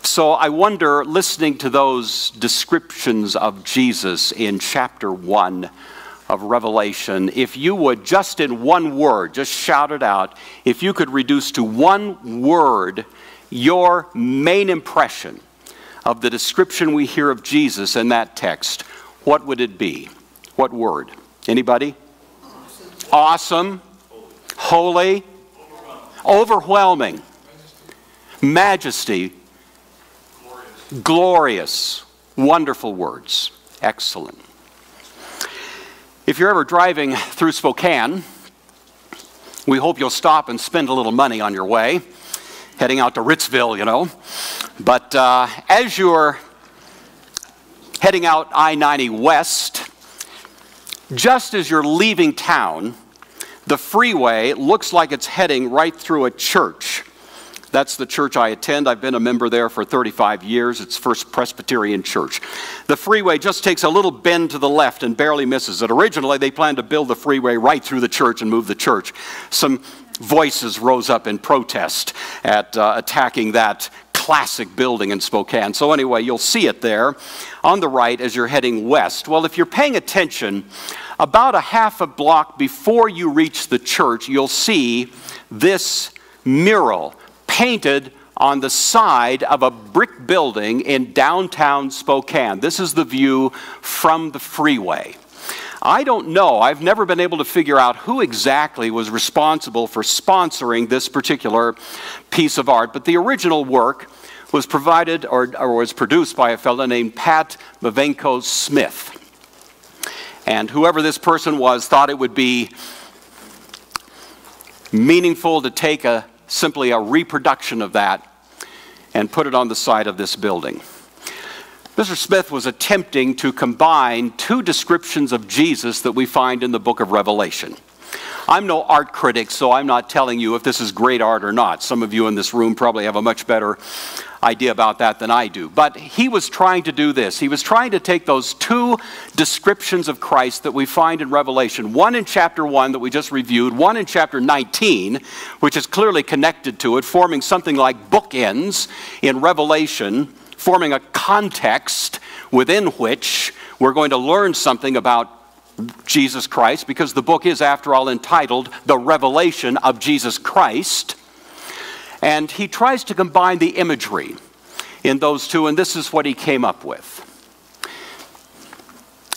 So I wonder, listening to those descriptions of Jesus in chapter 1 of Revelation, if you would, just in one word, just shout it out, if you could reduce to one word your main impression of the description we hear of Jesus in that text, what would it be? What word? Anybody? Awesome. Holy. Overwhelming. Majesty. Glorious. Wonderful words. Excellent. If you're ever driving through Spokane, we hope you'll stop and spend a little money on your way, heading out to Ritzville, you know. But as you're heading out I-90 west, just as you're leaving town, the freeway looks like it's heading right through a church. That's the church I attend. I've been a member there for 35 years. It's First Presbyterian Church. The freeway just takes a little bend to the left and barely misses it. Originally, they planned to build the freeway right through the church and move the church. Some voices rose up in protest at attacking that classic building in Spokane. So anyway, you'll see it there on the right as you're heading west. Well, if you're paying attention, about a half a block before you reach the church, you'll see this mural painted on the side of a brick building in downtown Spokane. This is the view from the freeway. I don't know, I've never been able to figure out who exactly was responsible for sponsoring this particular piece of art, but the original work was provided or was produced by a fellow named Pat Mavenko Smith. And whoever this person was thought it would be meaningful to take simply a reproduction of that and put it on the side of this building. Mr. Smith was attempting to combine two descriptions of Jesus that we find in the book of Revelation. I'm no art critic, so I'm not telling you if this is great art or not. Some of you in this room probably have a much better idea about that than I do. But he was trying to do this. He was trying to take those two descriptions of Christ that we find in Revelation, one in chapter 1 that we just reviewed, one in chapter 19, which is clearly connected to it, forming something like bookends in Revelation, forming a context within which we're going to learn something about Jesus Christ, because the book is, after all, entitled The Revelation of Jesus Christ. And he tries to combine the imagery in those two, and this is what he came up with.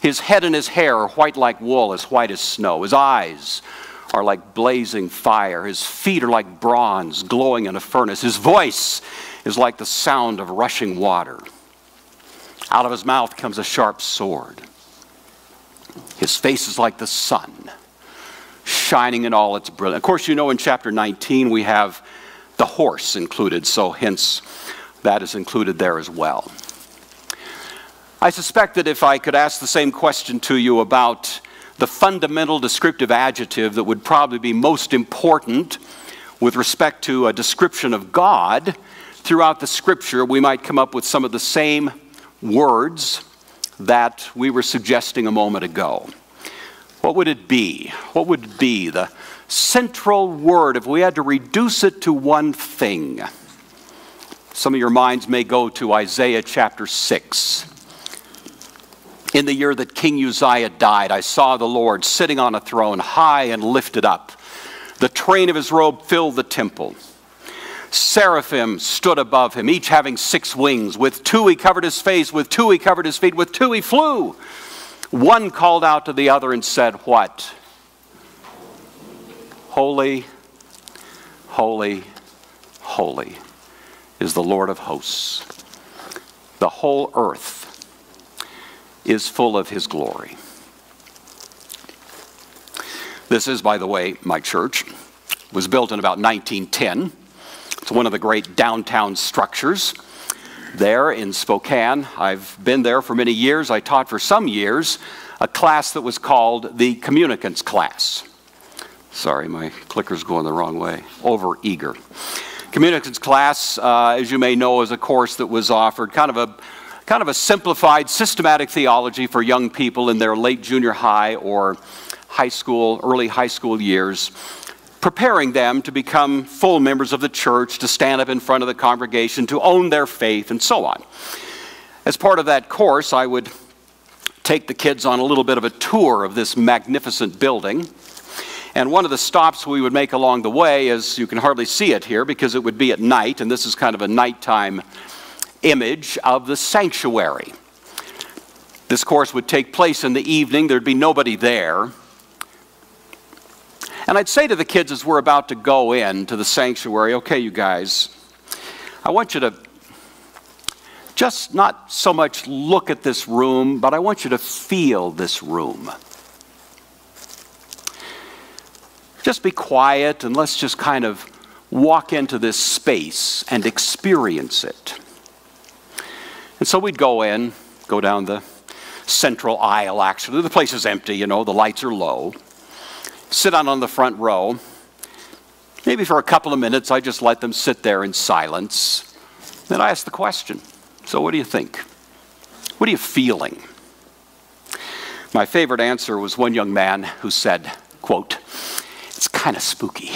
His head and his hair are white like wool, as white as snow. His eyes are like blazing fire. His feet are like bronze glowing in a furnace. His voice is like the sound of rushing water. Out of his mouth comes a sharp sword. His face is like the sun, shining in all its brilliance. Of course, you know in chapter 19 we have the horse included, so hence that is included there as well. I suspect that if I could ask the same question to you about the fundamental descriptive adjective that would probably be most important with respect to a description of God throughout the Scripture, we might come up with some of the same words that we were suggesting a moment ago. What would it be? What would be the central word if we had to reduce it to one thing? Some of your minds may go to Isaiah chapter 6. In the year that King Uzziah died, I saw the Lord sitting on a throne, high and lifted up. The train of his robe filled the temple. Seraphim stood above him, each having 6 wings. With 2 he covered his face, with 2 he covered his feet, with 2 he flew. One called out to the other and said, what? Holy, holy, holy is the Lord of hosts. The whole earth is full of his glory. This is, by the way, my church. It was built in about 1910. It's one of the great downtown structures there in Spokane. I've been there for many years. I taught for some years a class that was called the Communicants class. Sorry, my clicker's going the wrong way. Over eager. Communicants class, as you may know, is a course that was offered kind of a simplified, systematic theology for young people in their late junior high or high school, early high school years. preparing them to become full members of the church, to stand up in front of the congregation, to own their faith, and so on. As part of that course, I would take the kids on a little bit of a tour of this magnificent building. And one of the stops we would make along the way, is you can hardly see it here because it would be at night, and this is kind of a nighttime image of the sanctuary. This course would take place in the evening. There'd be nobody there. And I'd say to the kids as we're about to go into the sanctuary, okay, you guys, I want you to just not so much look at this room, but I want you to feel this room. Just be quiet and let's just kind of walk into this space and experience it. And so we'd go in, go down the central aisle actually. The place is empty, you know, the lights are low. Sit down on the front row. Maybe for a couple of minutes I just let them sit there in silence. Then I ask the question, so what do you think? What are you feeling? My favorite answer was one young man who said, quote, "It's kind of spooky."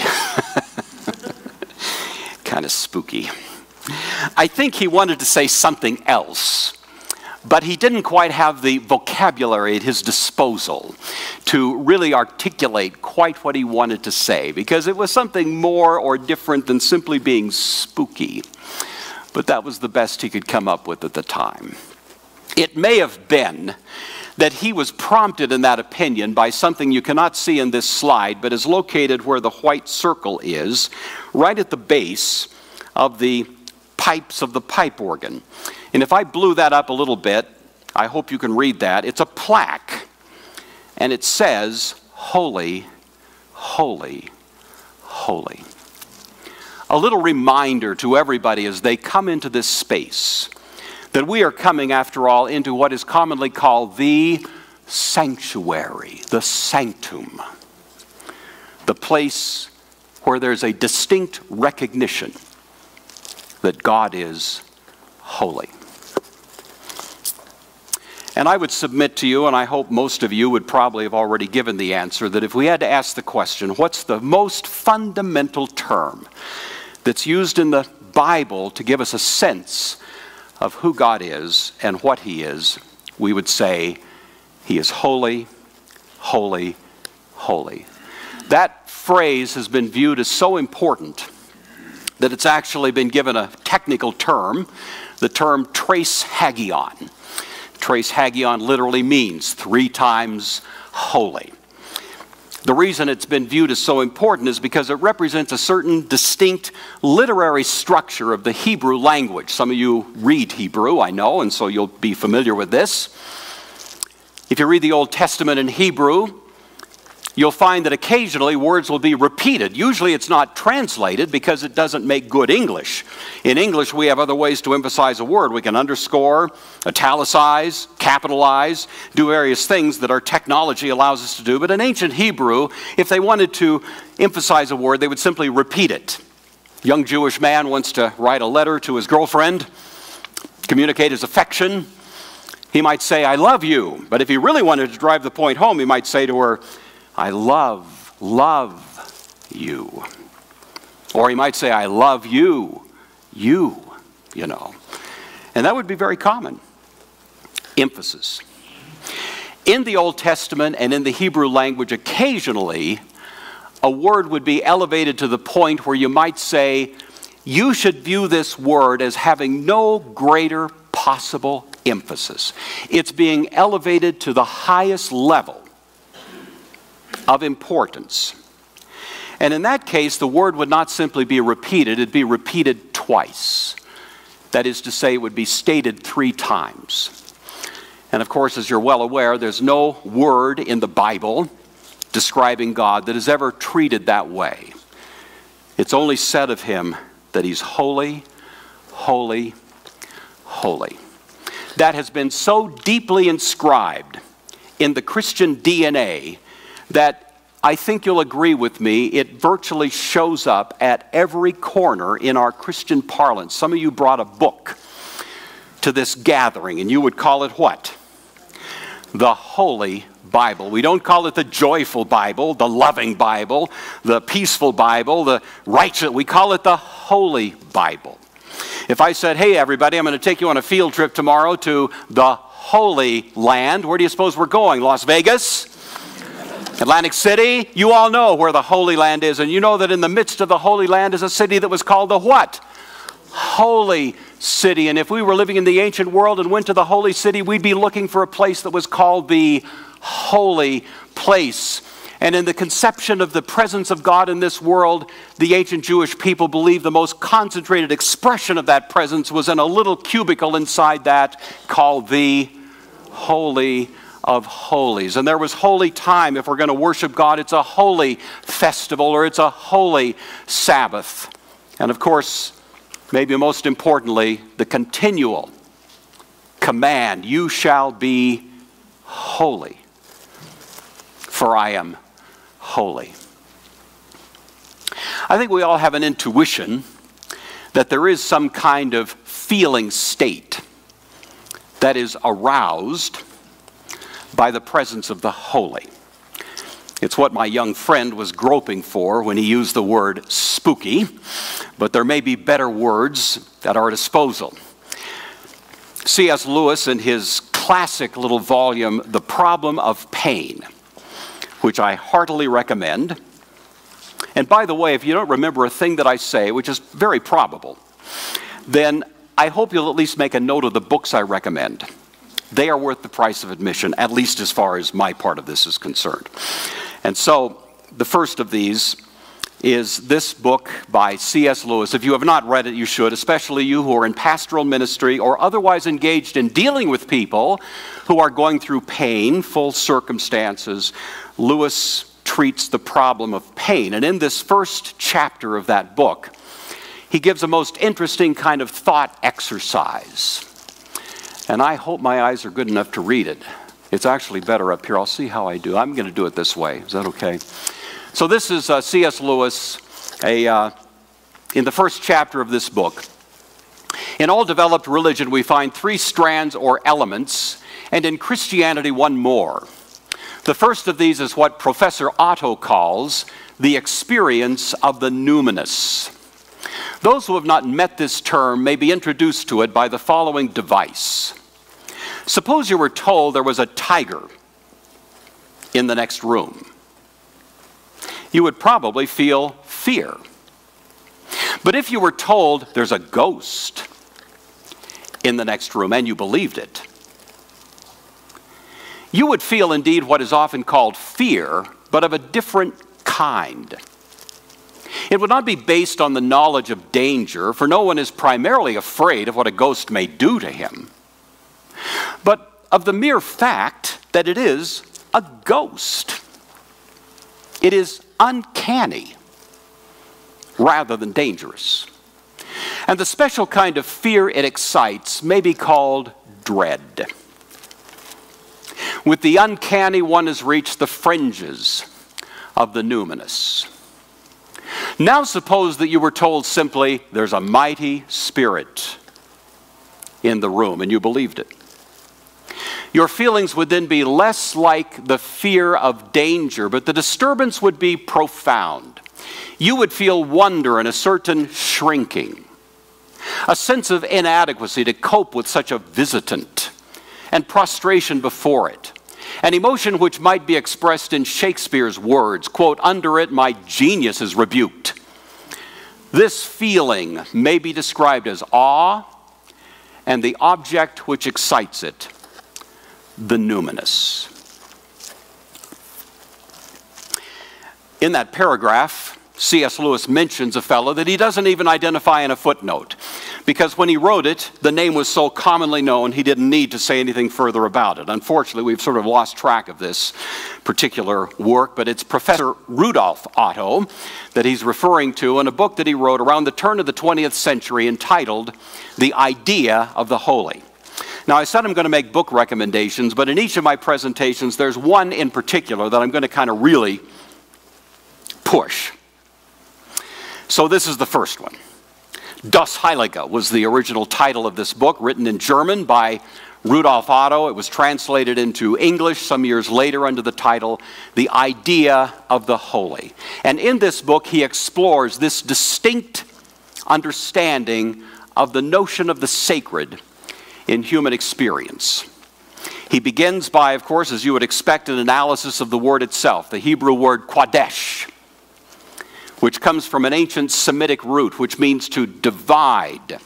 Kind of spooky. I think he wanted to say something else, but he didn't quite have the vocabulary at his disposal to really articulate quite what he wanted to say, because it was something more or different than simply being spooky. But that was the best he could come up with at the time. It may have been that he was prompted in that opinion by something you cannot see in this slide, but is located where the white circle is, right at the base of the pipes of the pipe organ. And if I blew that up a little bit, I hope you can read that. It's a plaque, and it says, "Holy, holy, holy." A little reminder to everybody as they come into this space that we are coming, after all, into what is commonly called the sanctuary, the sanctum, the place where there's a distinct recognition that God is holy. And I would submit to you, and I hope most of you would probably have already given the answer, that if we had to ask the question, what's the most fundamental term that's used in the Bible to give us a sense of who God is and what He is, we would say He is holy, holy, holy. That phrase has been viewed as so important that it's actually been given a technical term, the term tres hagion. Tres hagion literally means 3 times holy. The reason it's been viewed as so important is because it represents a certain distinct literary structure of the Hebrew language. Some of you read Hebrew, I know, and so you'll be familiar with this. If you read the Old Testament in Hebrew, you'll find that occasionally words will be repeated. Usually it's not translated because it doesn't make good English. In English, we have other ways to emphasize a word. We can underscore, italicize, capitalize, do various things that our technology allows us to do. But in ancient Hebrew, if they wanted to emphasize a word, they would simply repeat it. A young Jewish man wants to write a letter to his girlfriend, communicate his affection. He might say, "I love you." But if he really wanted to drive the point home, he might say to her, "I love you." Or he might say, "I love you, you know." And that would be very common. Emphasis. In the Old Testament and in the Hebrew language, occasionally, a word would be elevated to the point where you might say, you should view this word as having no greater possible emphasis. It's being elevated to the highest level of importance. And in that case, the word would not simply be repeated, it'd be repeated twice. That is to say, it would be stated 3 times. And of course, as you're well aware, there's no word in the Bible describing God that is ever treated that way. It's only said of Him that He's holy, holy, holy. That has been so deeply inscribed in the Christian DNA that I think you'll agree with me, it virtually shows up at every corner in our Christian parlance. Some of you brought a book to this gathering, and you would call it what? the Holy Bible. We don't call it the joyful Bible, the loving Bible, the peaceful Bible, the righteous. We call it the Holy Bible. If I said, hey everybody, I'm going to take you on a field trip tomorrow to the Holy Land, where do you suppose we're going? Las Vegas? Atlantic City? You all know where the Holy Land is, and you know that in the midst of the Holy Land is a city that was called the what? Holy City. And if we were living in the ancient world and went to the Holy City, we'd be looking for a place that was called the Holy Place. And in the conception of the presence of God in this world, the ancient Jewish people believed the most concentrated expression of that presence was in a little cubicle inside that called the Holy of Holies. And there was holy time. If we're going to worship God, it's a holy festival or it's a holy Sabbath. And of course, maybe most importantly, the continual command, you shall be holy, for I am holy. I think we all have an intuition that there is some kind of feeling state that is aroused by the presence of the holy. It's what my young friend was groping for when he used the word spooky, but there may be better words at our disposal. C.S. Lewis, in his classic little volume, The Problem of Pain, which I heartily recommend. And by the way, if you don't remember a thing that I say, which is very probable, then I hope you'll at least make a note of the books I recommend. They are worth the price of admission, at least as far as my part of this is concerned. And so, the first of these is this book by C.S. Lewis. If you have not read it, you should, especially you who are in pastoral ministry or otherwise engaged in dealing with people who are going through painful circumstances. Lewis treats the problem of pain. And in this first chapter of that book, he gives a most interesting kind of thought exercise. And I hope my eyes are good enough to read it. It's actually better up here. I'll see how I do. I'm going to do it this way. Is that okay? So this is C.S. Lewis in the first chapter of this book. In all developed religion, we find three strands or elements, and in Christianity, one more. The first of these is what Professor Otto calls the experience of the numinous. Those who have not met this term may be introduced to it by the following device. Suppose you were told there was a tiger in the next room. You would probably feel fear. But if you were told there's a ghost in the next room and you believed it, you would feel indeed what is often called fear, but of a different kind. It would not be based on the knowledge of danger, for no one is primarily afraid of what a ghost may do to him, but of the mere fact that it is a ghost. It is uncanny rather than dangerous. And the special kind of fear it excites may be called dread. With the uncanny, one has reached the fringes of the numinous. Now suppose that you were told simply, there's a mighty spirit in the room, and you believed it. Your feelings would then be less like the fear of danger, but the disturbance would be profound. You would feel wonder and a certain shrinking, a sense of inadequacy to cope with such a visitant, and prostration before it. An emotion which might be expressed in Shakespeare's words, quote, under it my genius is rebuked. This feeling may be described as awe, and the object which excites it, the numinous. In that paragraph, C.S. Lewis mentions a fellow that he doesn't even identify in a footnote, because when he wrote it, the name was so commonly known he didn't need to say anything further about it. Unfortunately, we've sort of lost track of this particular work, but it's Professor Rudolf Otto that he's referring to in a book that he wrote around the turn of the 20th century entitled The Idea of the Holy. Now, I said I'm going to make book recommendations, but in each of my presentations, there's one in particular that I'm going to kind of really push. So this is the first one. Das Heilige was the original title of this book, written in German by Rudolf Otto. It was translated into English some years later under the title, The Idea of the Holy. And in this book, he explores this distinct understanding of the notion of the sacred in human experience. He begins by, of course, as you would expect, an analysis of the word itself, the Hebrew word Qadesh, which comes from an ancient Semitic root, which means to divide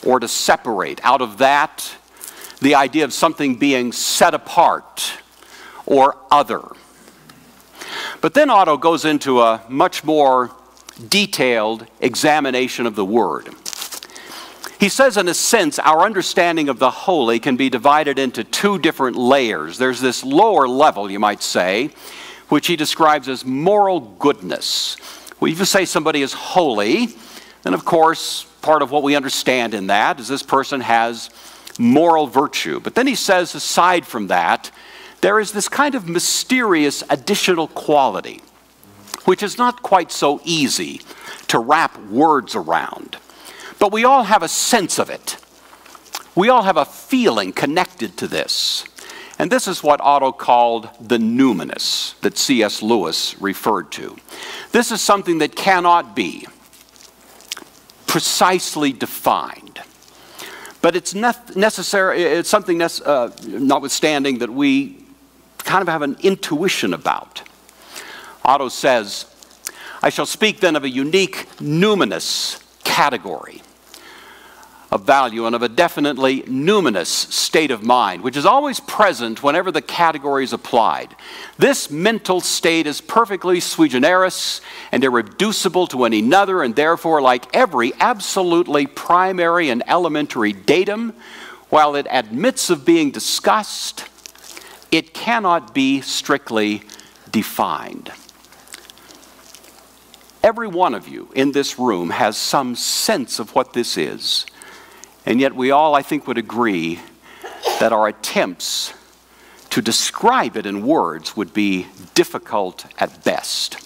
or to separate. Out of that, the idea of something being set apart or other. But then Otto goes into a much more detailed examination of the word. He says, in a sense, our understanding of the holy can be divided into two different layers. There's this lower level, you might say, which he describes as moral goodness. Well, if you say somebody is holy, then of course, part of what we understand in that is this person has moral virtue. But then he says, aside from that, there is this kind of mysterious additional quality, which is not quite so easy to wrap words around. But we all have a sense of it. We all have a feeling connected to this. And this is what Otto called the numinous that C.S. Lewis referred to. This is something that cannot be precisely defined. But it's necessary. It's something notwithstanding that we kind of have an intuition about. Otto says, I shall speak then of a unique numinous category of value and of a definitely numinous state of mind, which is always present whenever the category is applied. This mental state is perfectly sui generis and irreducible to any other, and therefore, like every absolutely primary and elementary datum, while it admits of being discussed, it cannot be strictly defined. Every one of you in this room has some sense of what this is. And yet we all, I think, would agree that our attempts to describe it in words would be difficult at best.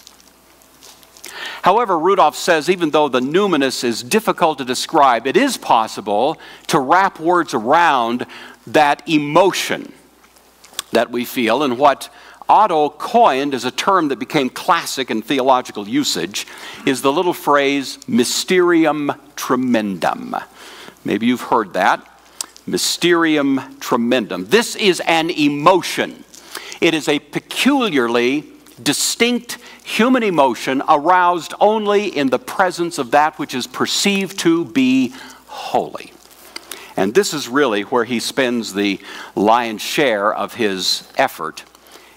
However, Rudolf says even though the numinous is difficult to describe, it is possible to wrap words around that emotion that we feel, and what Otto coined as a term that became classic in theological usage is the little phrase mysterium tremendum. Maybe you've heard that. Mysterium tremendum. This is an emotion. It is a peculiarly distinct human emotion aroused only in the presence of that which is perceived to be holy. And this is really where he spends the lion's share of his effort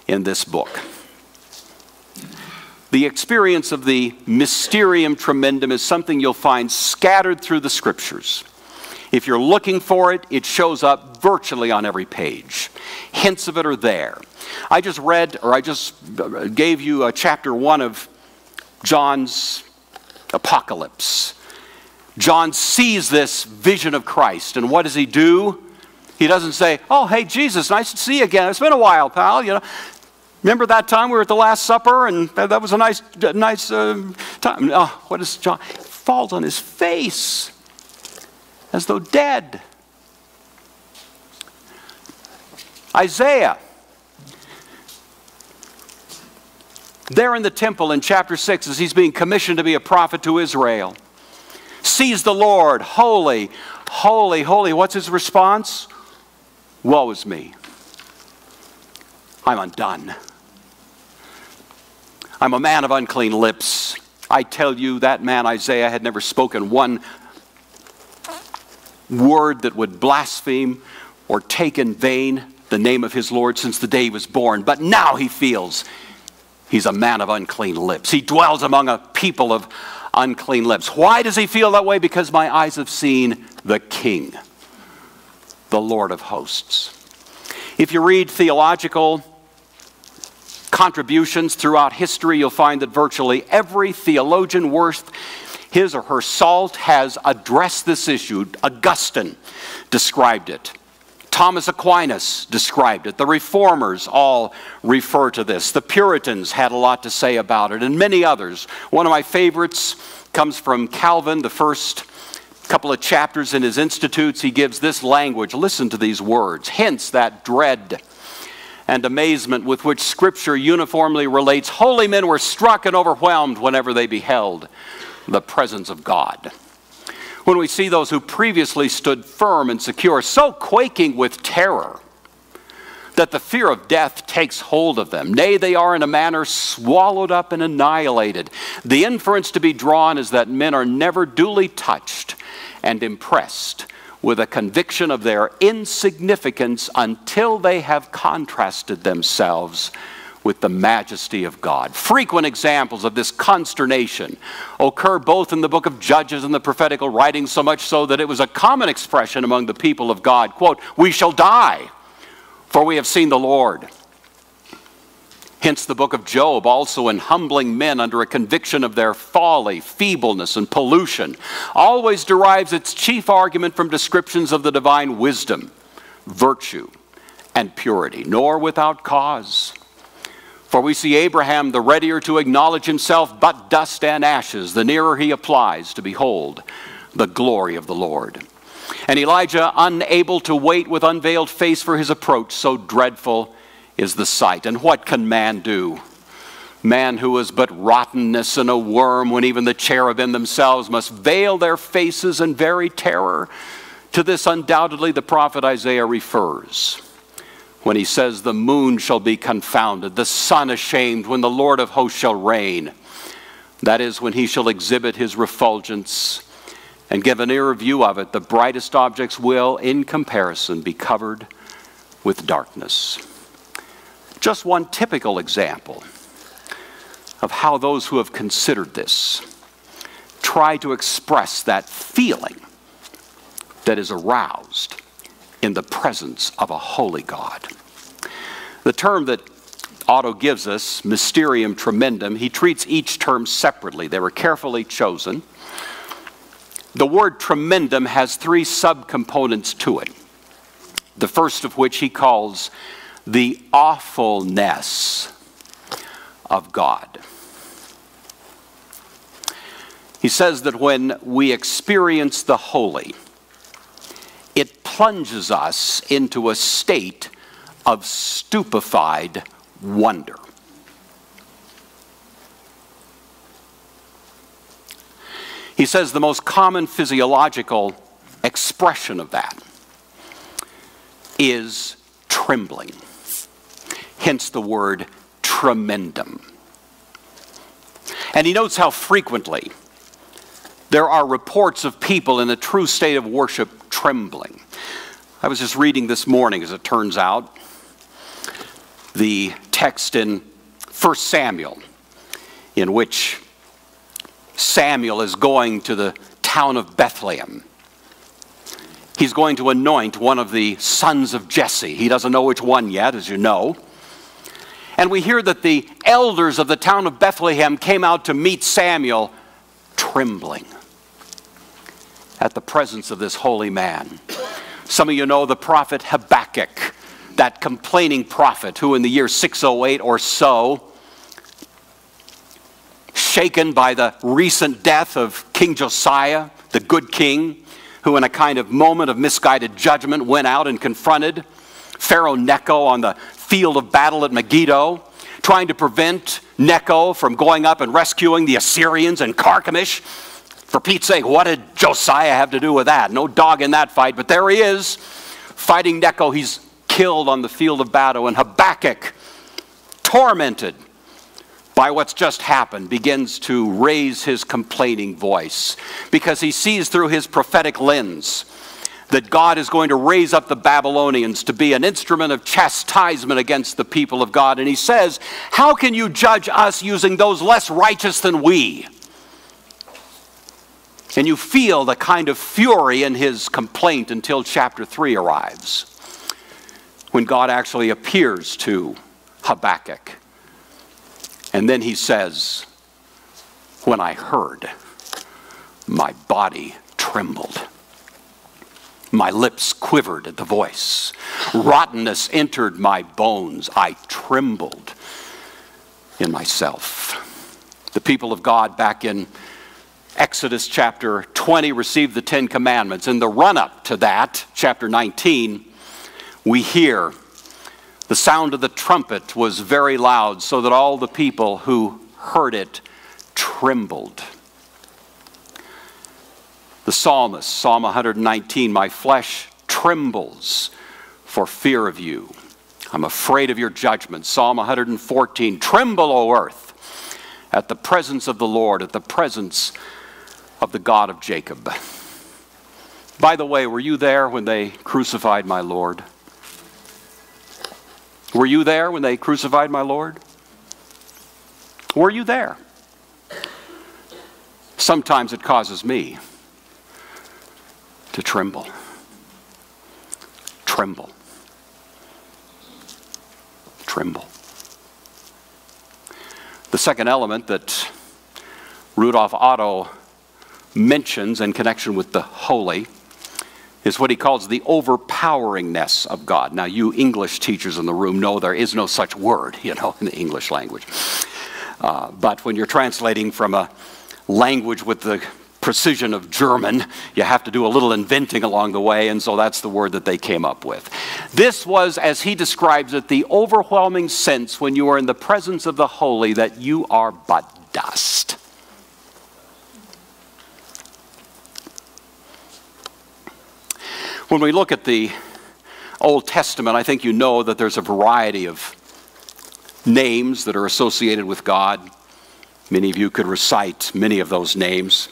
in this book. The experience of the mysterium tremendum is something you'll find scattered through the scriptures. If you're looking for it, it shows up virtually on every page. Hints of it are there. I just gave you chapter 1 of John's Apocalypse. John sees this vision of Christ, and what does he do? He doesn't say, oh, hey, Jesus, nice to see you again. It's been a while, pal. You know, remember that time we were at the Last Supper, and that was a nice time. Oh, what does John? He falls on his face as though dead. Isaiah, there in the temple in chapter 6, as he's being commissioned to be a prophet to Israel, sees the Lord, holy, holy, holy. What's his response? Woe is me. I'm undone. I'm a man of unclean lips. I tell you, that man Isaiah had never spoken one word that would blaspheme or take in vain the name of his Lord since the day he was born. But now he feels he's a man of unclean lips. He dwells among a people of unclean lips. Why does he feel that way? Because my eyes have seen the King, the Lord of hosts. If you read theological contributions throughout history, you'll find that virtually every theologian worth his or her salt has addressed this issue. Augustine described it. Thomas Aquinas described it. The Reformers all refer to this. The Puritans had a lot to say about it, and many others. One of my favorites comes from Calvin. The first couple of chapters in his Institutes, he gives this language. Listen to these words. Hence that dread and amazement with which Scripture uniformly relates. Holy men were struck and overwhelmed whenever they beheld the presence of God. When we see those who previously stood firm and secure, so quaking with terror that the fear of death takes hold of them. Nay, they are in a manner swallowed up and annihilated. The inference to be drawn is that men are never duly touched and impressed with a conviction of their insignificance until they have contrasted themselves with the majesty of God. Frequent examples of this consternation occur both in the book of Judges and the prophetical writings, so much so that it was a common expression among the people of God. Quote, "We shall die, for we have seen the Lord." Hence the book of Job, also in humbling men under a conviction of their folly, feebleness, and pollution, always derives its chief argument from descriptions of the divine wisdom, virtue, and purity, nor without cause. For we see Abraham the readier to acknowledge himself but dust and ashes, the nearer he applies to behold the glory of the Lord. And Elijah, unable to wait with unveiled face for his approach, so dreadful is the sight. And what can man do? Man who is but rottenness and a worm, when even the cherubim themselves must veil their faces in very terror. To this undoubtedly the prophet Isaiah refers when he says, "The moon shall be confounded, the sun ashamed, when the Lord of hosts shall reign." That is, when he shall exhibit his refulgence and give a nearer view of it. The brightest objects will, in comparison, be covered with darkness. Just one typical example of how those who have considered this try to express that feeling that is aroused in the presence of a holy God. The term that Otto gives us, mysterium tremendum, he treats each term separately. They were carefully chosen. The word tremendum has three subcomponents to it. The first of which he calls the awfulness of God. He says that when we experience the holy, it plunges us into a state of stupefied wonder. He says the most common physiological expression of that is trembling. Hence the word tremendum. And he notes how frequently there are reports of people in a true state of worship trembling. I was just reading this morning, as it turns out, the text in 1 Samuel, in which Samuel is going to the town of Bethlehem. He's going to anoint one of the sons of Jesse. He doesn't know which one yet, as you know. And we hear that the elders of the town of Bethlehem came out to meet Samuel trembling at the presence of this holy man. Some of you know the prophet Habakkuk, that complaining prophet who in the year 608 or so, shaken by the recent death of King Josiah, the good king, who in a kind of moment of misguided judgment went out and confronted Pharaoh Necho on the field of battle at Megiddo, trying to prevent Necho from going up and rescuing the Assyrians in Carchemish. For Pete's sake, what did Josiah have to do with that? No dog in that fight, but there he is, fighting Necho. He's killed on the field of battle, and Habakkuk, tormented by what's just happened, begins to raise his complaining voice because he sees through his prophetic lens that God is going to raise up the Babylonians to be an instrument of chastisement against the people of God. And he says, how can you judge us using those less righteous than we? And you feel the kind of fury in his complaint until chapter 3 arrives, when God actually appears to Habakkuk. And then he says, when I heard, my body trembled. My lips quivered at the voice. Rottenness entered my bones. I trembled in myself. The people of God back in Exodus chapter 20 received the 10 Commandments. In the run-up to that, chapter 19, we hear the sound of the trumpet was very loud, so that all the people who heard it trembled. The psalmist, Psalm 119, my flesh trembles for fear of you. I'm afraid of your judgment. Psalm 114, tremble, O earth, at the presence of the Lord, at the presence of the God of Jacob. By the way, were you there when they crucified my Lord? Were you there when they crucified my Lord? Were you there? Sometimes it causes me to tremble. Tremble. Tremble. The second element that Rudolf Otto mentions in connection with the holy is what he calls the overpoweringness of God. Now, you English teachers in the room know there is no such word, in the English language. But when you're translating from a language with the precision of German, you have to do a little inventing along the way, and so that's the word that they came up with. This was, as he describes it, the overwhelming sense when you are in the presence of the holy that you are but dust. When we look at the Old Testament, I think you know that there's a variety of names that are associated with God. Many of you could recite many of those names.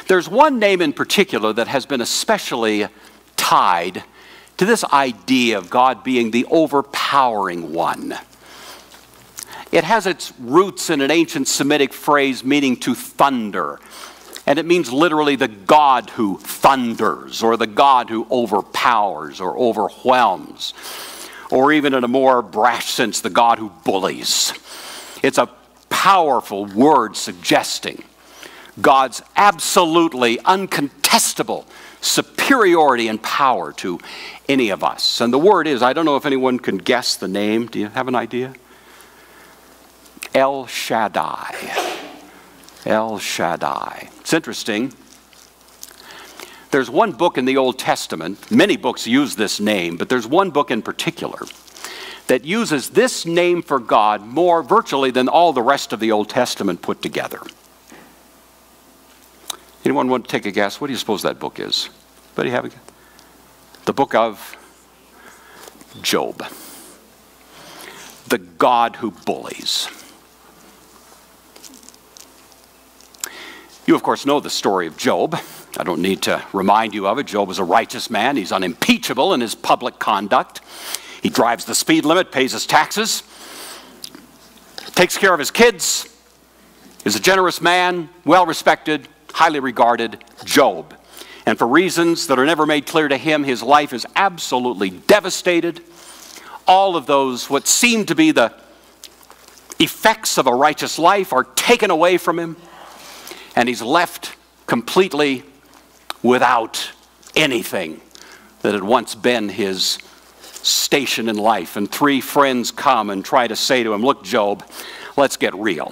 There's one name in particular that has been especially tied to this idea of God being the overpowering one. It has its roots in an ancient Semitic phrase meaning to thunder. And it means literally the God who thunders, or the God who overpowers or overwhelms, or even in a more brash sense, the God who bullies. It's a powerful word suggesting God's absolutely uncontestable superiority and power to any of us. And the word is, I don't know if anyone can guess the name. Do you have an idea? El Shaddai. El Shaddai. It's interesting. There's one book in the Old Testament, many books use this name, but there's one book in particular that uses this name for God more virtually than all the rest of the Old Testament put together. Anyone want to take a guess? What do you suppose that book is? Anybody have a guess? The book of Job. The God who bullies. You, of course, know the story of Job. I don't need to remind you of it. Job is a righteous man. He's unimpeachable in his public conduct. He drives the speed limit, pays his taxes, takes care of his kids, is a generous man, well-respected, highly regarded, Job. And for reasons that are never made clear to him, his life is absolutely devastated. All of those, what seem to be the effects of a righteous life, are taken away from him. And he's left completely without anything that had once been his station in life. And three friends come and try to say to him, look, Job, let's get real.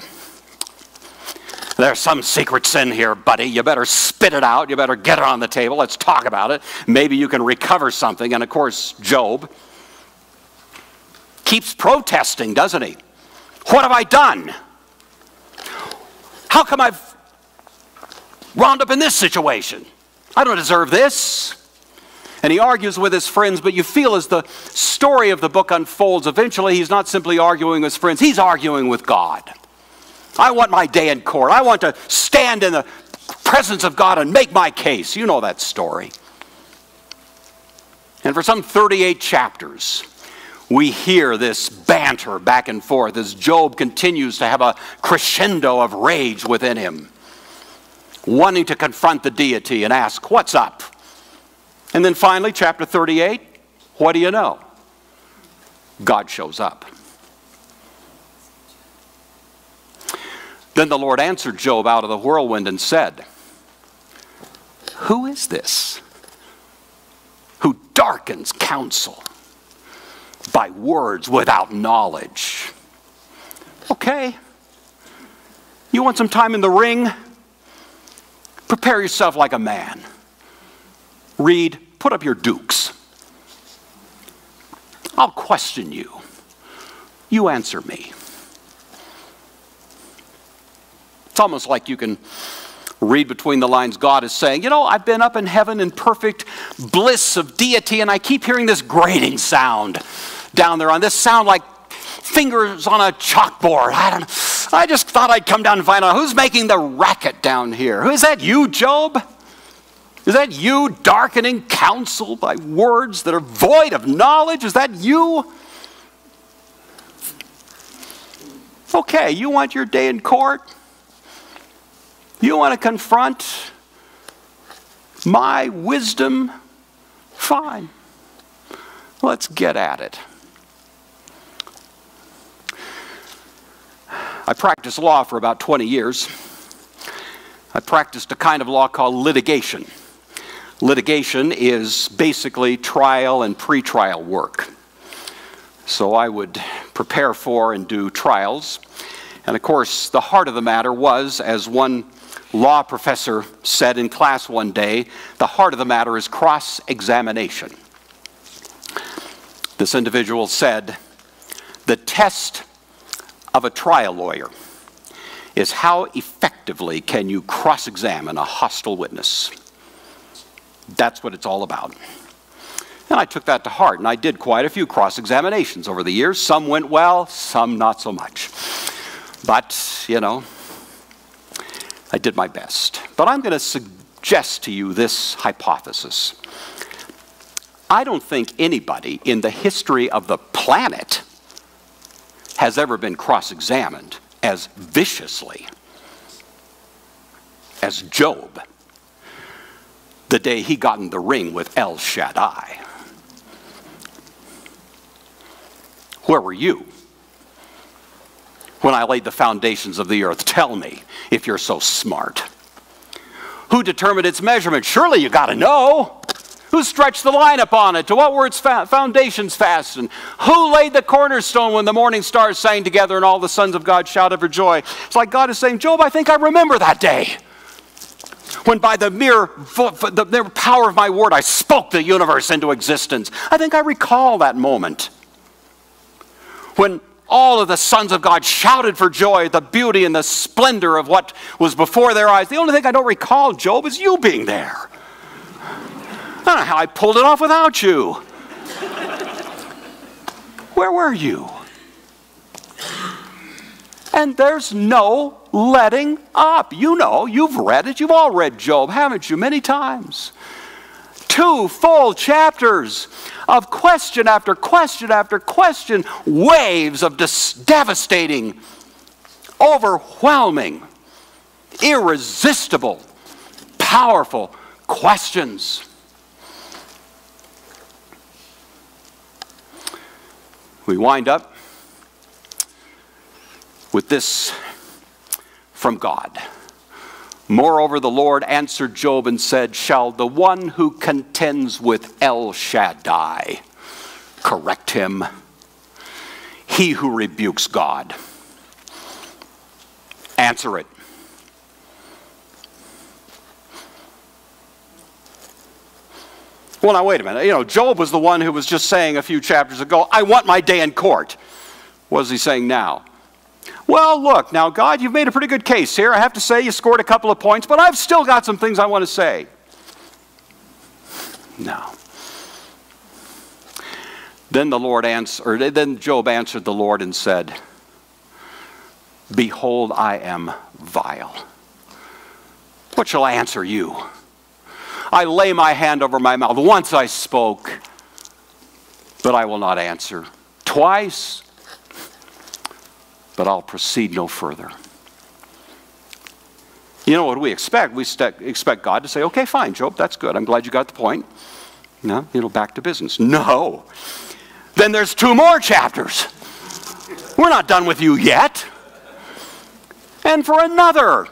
There's some secret sin here, buddy. You better spit it out. You better get it on the table. Let's talk about it. Maybe you can recover something. And of course, Job keeps protesting, doesn't he? What have I done? How come I've wound up in this situation? I don't deserve this. And he argues with his friends, but you feel as the story of the book unfolds, eventually he's not simply arguing with his friends, he's arguing with God. I want my day in court. I want to stand in the presence of God and make my case. You know that story. And for some 38 chapters, we hear this banter back and forth as Job continues to have a crescendo of rage within him, wanting to confront the deity and ask, what's up? And then finally, chapter 38, what do you know? God shows up. Then the Lord answered Job out of the whirlwind and said, who is this darkens counsel by words without knowledge. Okay. You want some time in the ring? Prepare yourself like a man. Read, put up your dukes. I'll question you. You answer me. It's almost like you can read between the lines. God is saying, you know, I've been up in heaven in perfect bliss of deity, and I keep hearing this grating sound down there, on this sound like fingers on a chalkboard. I just thought I'd come down and find out who's making the racket down here. Is that you, Job? Is that you darkening counsel by words that are void of knowledge? Is that you? Okay, you want your day in court? You want to confront my wisdom? Fine. Let's get at it. I practiced law for about 20 years. I practiced a kind of law called litigation. Litigation is basically trial and pretrial work. So I would prepare for and do trials. And of course, the heart of the matter was, as one law professor said in class one day, the heart of the matter is cross-examination. This individual said, the test of a trial lawyer is how effectively can you cross-examine a hostile witness. That's what it's all about. And I took that to heart, and I did quite a few cross-examinations over the years. Some went well, some not so much. But, you know, I did my best. But I'm going to suggest to you this hypothesis. I don't think anybody in the history of the planet has ever been cross-examined as viciously as Job the day he got in the ring with El Shaddai. Where were you when I laid the foundations of the earth? Tell me if you're so smart. Who determined its measurement? Surely you got to know. Who stretched the line upon it? To what were its foundations fastened? Who laid the cornerstone when the morning stars sang together and all the sons of God shouted for joy? It's like God is saying, Job, I think I remember that day when by the mere power of my word I spoke the universe into existence. I think I recall that moment when all of the sons of God shouted for joy at the beauty and the splendor of what was before their eyes. The only thing I don't recall, Job, is you being there. I don't know how I pulled it off without you. Where were you? And there's no letting up. You know, you've read it. You've all read Job, haven't you? Many times. 2 full chapters of question after question after question. Waves of devastating, overwhelming, irresistible, powerful questions. We wind up with this from God. Moreover, the Lord answered Job and said, shall the one who contends with El Shaddai correct him? He who rebukes God. Answer it. Well, now, wait a minute. You know, Job was the one who was just saying a few chapters ago, I want my day in court. What is he saying now? Well, look, now, God, you've made a pretty good case here. I have to say you scored a couple of points, but I've still got some things I want to say. No. Then Job answered the Lord and said, behold, I am vile. What shall I answer you? I lay my hand over my mouth. Once I spoke, but I will not answer. Twice, but I'll proceed no further. You know what we expect? We expect God to say, okay, fine, Job, that's good. I'm glad you got the point. No, back to business. No. Then there's 2 more chapters. We're not done with you yet. And for another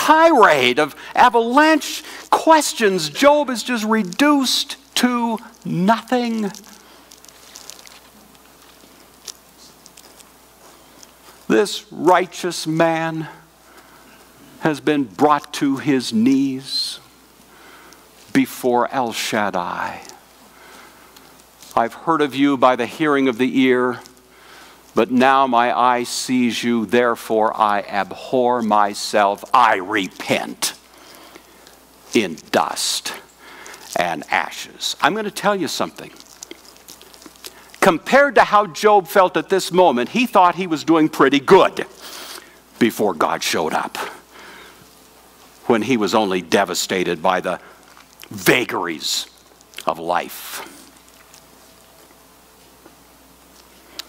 tirade of avalanche questions, Job is just reduced to to nothing. This righteous man has been brought to his knees before El Shaddai. I've heard of you by the hearing of the ear, but now my eye sees you, therefore I abhor myself. I repent in dust and ashes. I'm going to tell you something. Compared to how Job felt at this moment, he thought he was doing pretty good before God showed up, when he was only devastated by the vagaries of life.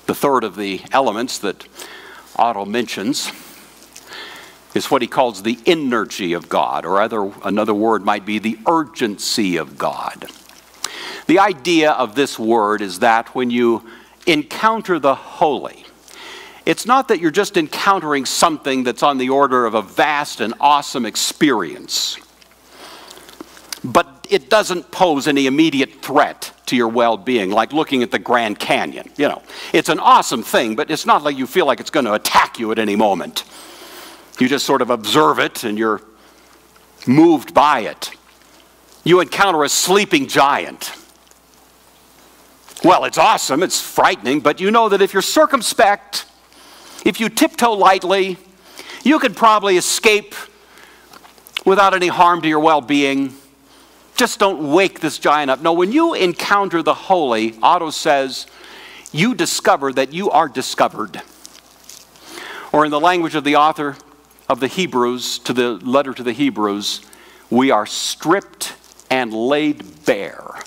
The third of the elements that Otto mentions is what he calls the energy of God, or another word might be the urgency of God. The idea of this word is that when you encounter the holy, it's not that you're just encountering something that's on the order of a vast and awesome experience, but it doesn't pose any immediate threat to your well-being, like looking at the Grand Canyon. You know, it's an awesome thing, but it's not like you feel like it's going to attack you at any moment. You just sort of observe it and you're moved by it. You encounter a sleeping giant. Well, it's awesome, it's frightening, but you know that if you're circumspect, if you tiptoe lightly, you could probably escape without any harm to your well-being. Just don't wake this giant up. No, when you encounter the holy, Otto says, you discover that you are discovered. Or in the language of the author of the Hebrews, to the letter to the Hebrews, we are stripped and laid bare.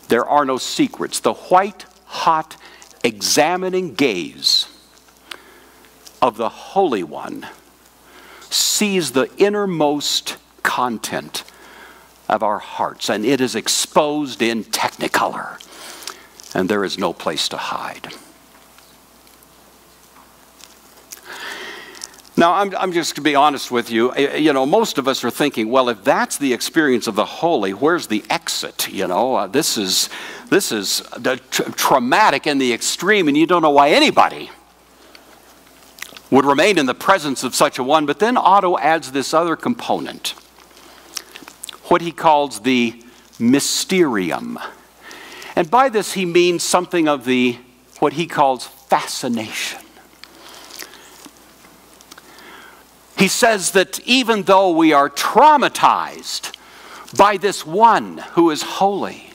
There are no secrets. The white, hot, examining gaze of the Holy One sees the innermost content of our hearts, and it is exposed in technicolor, and there is no place to hide. Now, I'm just to be honest with you. You know, most of us are thinking, well, if that's the experience of the holy, where's the exit? You know, this is traumatic in the extreme, and you don't know why anybody would remain in the presence of such a one. But then Otto adds this other component, what he calls the mysterium. And by this he means something of what he calls fascination. He says that even though we are traumatized by this one who is holy,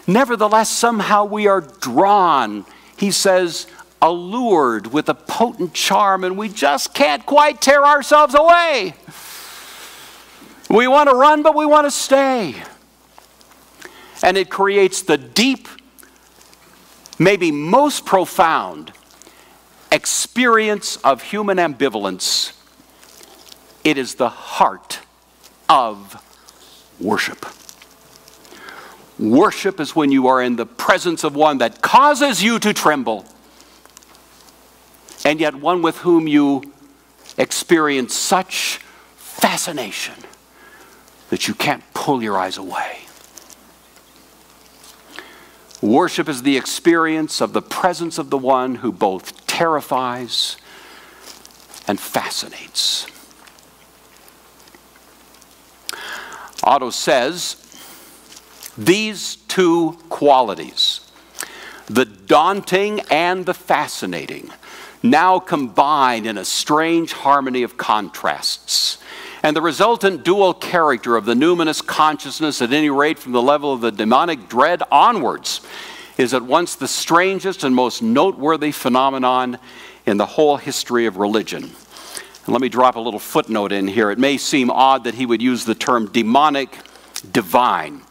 nevertheless somehow we are drawn, he says, allured with a potent charm, and we just can't quite tear ourselves away. We want to run, but we want to stay. And it creates the deep, maybe most profound experience of human ambivalence. It is the heart of worship. Worship is when you are in the presence of one that causes you to tremble, and yet one with whom you experience such fascination that you can't pull your eyes away. Worship is the experience of the presence of the one who both terrifies and fascinates. Otto says, these two qualities, the daunting and the fascinating, now combine in a strange harmony of contrasts. And the resultant dual character of the numinous consciousness, at any rate from the level of the demonic dread onwards, is at once the strangest and most noteworthy phenomenon in the whole history of religion. And let me drop a little footnote in here. It may seem odd that he would use the term demonic, divine.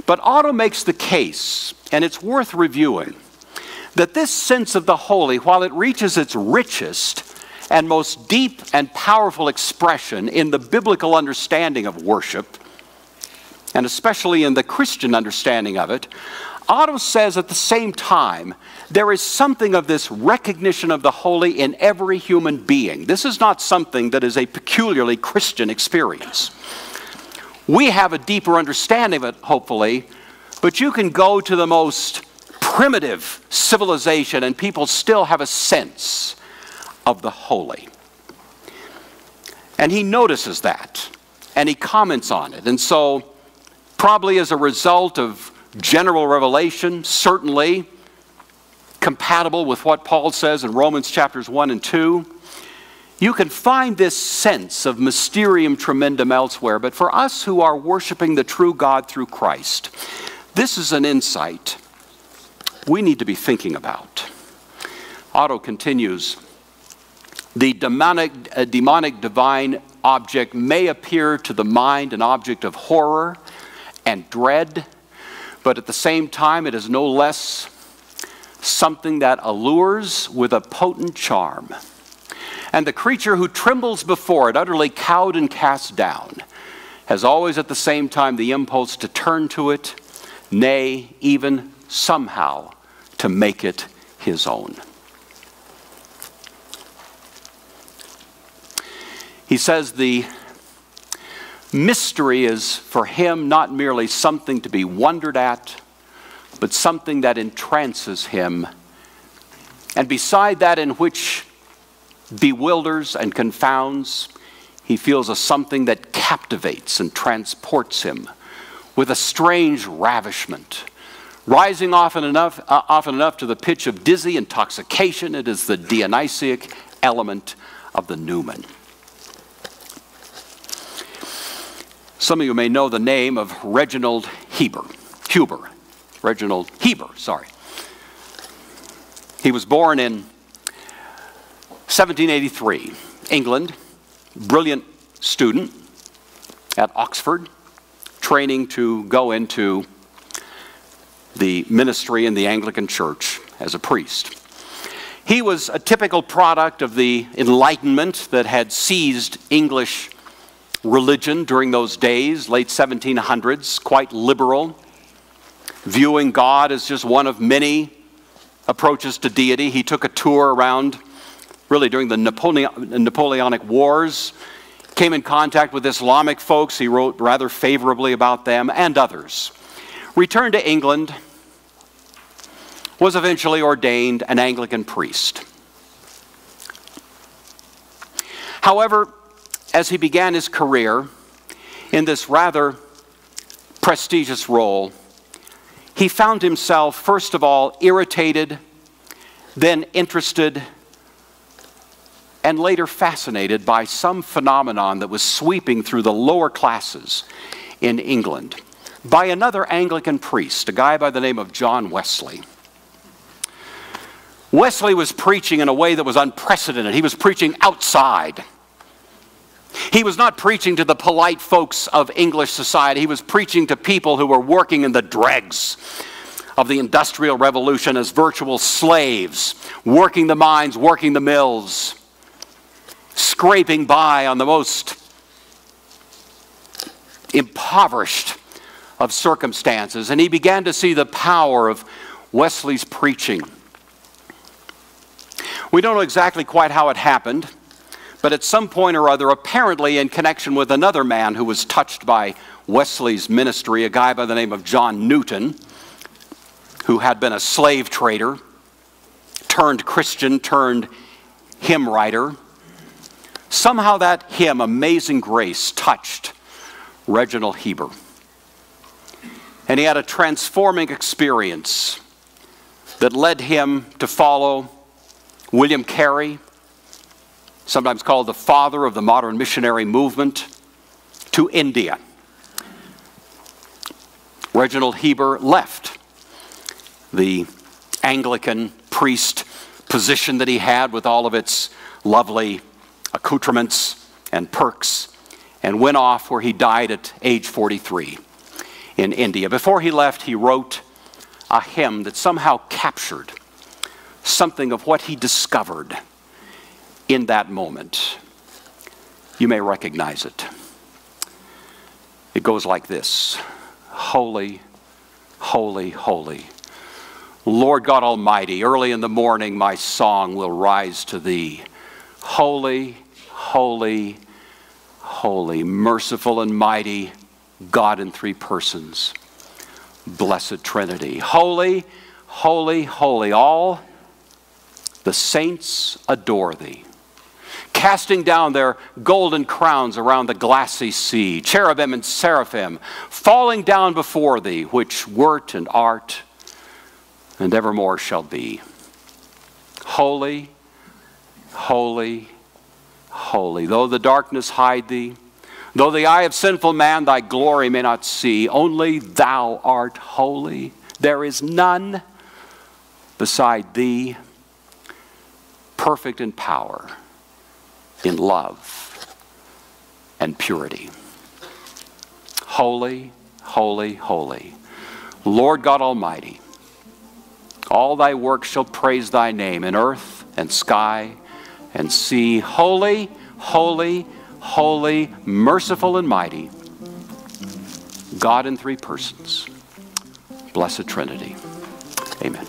But Otto makes the case, and it's worth reviewing, that this sense of the holy, while it reaches its richest and most deep and powerful expression in the biblical understanding of worship, and especially in the Christian understanding of it, Otto says at the same time, there is something of this recognition of the holy in every human being. This is not something that is a peculiarly Christian experience. We have a deeper understanding of it, hopefully, but you can go to the most primitive civilization and people still have a sense of the holy. And he notices that, and he comments on it. And so, probably as a result of general revelation, certainly compatible with what Paul says in Romans chapters 1 and 2, you can find this sense of mysterium tremendum elsewhere. But for us who are worshiping the true God through Christ, this is an insight we need to be thinking about. Otto continues, the demonic divine object may appear to the mind an object of horror and dread, but at the same time it is no less something that allures with a potent charm. And the creature who trembles before it, utterly cowed and cast down, has always at the same time the impulse to turn to it, nay, even somehow to make it his own. He says the mystery is for him not merely something to be wondered at, but something that entrances him, and beside that in which bewilders and confounds, he feels a something that captivates and transports him with a strange ravishment, rising often enough to the pitch of dizzy intoxication. It is the Dionysiac element of the Numen. Some of you may know the name of Reginald Heber. Reginald Heber, sorry. He was born in 1783, England, brilliant student at Oxford, training to go into the ministry in the Anglican Church as a priest. He was a typical product of the Enlightenment that had seized English religion during those days, late 1700s, quite liberal, viewing God as just one of many approaches to deity. He took a tour around, really during the Napoleonic Wars, came in contact with Islamic folks. He wrote rather favorably about them and others. Returned to England, was eventually ordained an Anglican priest. However, as he began his career in this rather prestigious role, he found himself, first of all, irritated, then interested, and later fascinated by some phenomenon that was sweeping through the lower classes in England by another Anglican priest, a guy by the name of John Wesley. Wesley was preaching in a way that was unprecedented. He was preaching outside. He was not preaching to the polite folks of English society. He was preaching to people who were working in the dregs of the Industrial Revolution as virtual slaves, working the mines, working the mills, scraping by on the most impoverished of circumstances. And he began to see the power of Wesley's preaching. We don't know exactly quite how it happened, but at some point or other, apparently in connection with another man who was touched by Wesley's ministry, a guy by the name of John Newton, who had been a slave trader, turned Christian, turned hymn writer. Somehow that hymn, Amazing Grace, touched Reginald Heber. And he had a transforming experience that led him to follow William Carey, sometimes called the father of the modern missionary movement, to India. Reginald Heber left the Anglican priest position that he had with all of its lovely accoutrements and perks, and went off where he died at age 43 in India. Before he left, he wrote a hymn that somehow captured something of what he discovered in that moment. You may recognize it. It goes like this: Holy, holy, holy, Lord God Almighty, early in the morning my song will rise to thee. Holy, holy, holy, merciful and mighty God in three persons, blessed Trinity. Holy, holy, holy. All the saints adore thee, casting down their golden crowns around the glassy sea. Cherubim and seraphim falling down before thee, which wert and art and evermore shall be. Holy, holy, holy. Though the darkness hide thee, though the eye of sinful man thy glory may not see, only thou art holy. There is none beside thee, perfect in power, in love, and purity. Holy, holy, holy, Lord God Almighty. All thy works shall praise thy name in earth and sky and sea. Holy, holy, holy, merciful and mighty, God in three persons, blessed Trinity. Amen.